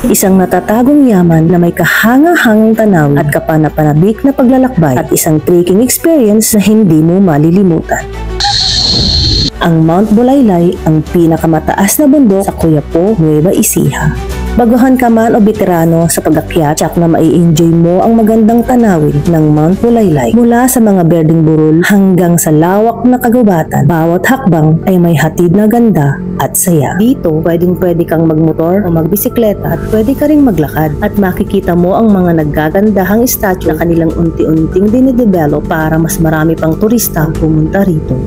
Isang natatagong yaman na may kahanga-hangang tanawin at kapanapanabik na paglalakbay at isang trekking experience na hindi mo malilimutan. Ang Mount Bulaylay ang pinakamataas na bundok sa Coyapó, Nueva Ecija. Baguhan ka man o veterano sa pag-akyat, tiyak na mai-enjoy mo ang magandang tanawin ng Mount Bulaylay. Mula sa mga berdeng burol hanggang sa lawak na kagubatan, bawat hakbang ay may hatid na ganda at saya. Dito, pwedeng-pwede kang magmotor o magbisikleta at pwede ka ring maglakad at makikita mo ang mga naggagandahang statue na kanilang unti-unting dinidevelop para mas marami pang turista ang pumunta rito.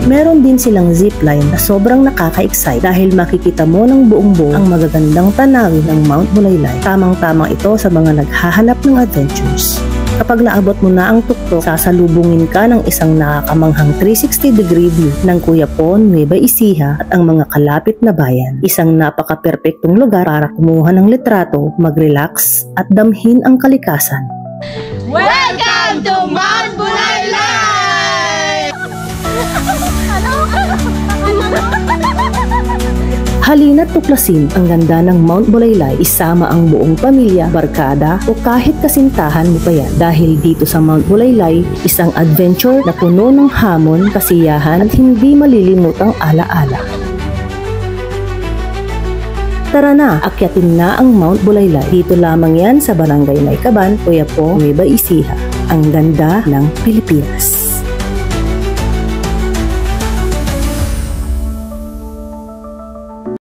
Meron din silang zipline na sobrang nakaka-excite dahil makikita mo ng buong-buo ang magagandang tanawin ng Mount Bulaylay. Tamang-tamang ito sa mga naghahanap ng adventures. Kapag naabot mo na ang tuktok, sasalubungin ka ng isang nakakamanghang 360-degree view ng Coyapó, Nueva Ecija at ang mga kalapit na bayan. Isang napaka-perpektong lugar para kumuha ng litrato, mag-relax at damhin ang kalikasan. Welcome to Mount Bulaylay! Halina't tuklasin ang ganda ng Mount Bulaylay, isama ang buong pamilya, barkada o kahit kasintahan mo pa yan. Dahil dito sa Mount Bulaylay, isang adventure na puno ng hamon, kasiyahan at hindi malilimutang alaala. Tara na, akyatin na ang Mount Bulaylay. Dito lamang yan sa Barangay Maycaban, Coyapó, Nueva Ecija. Ang ganda ng Pilipinas.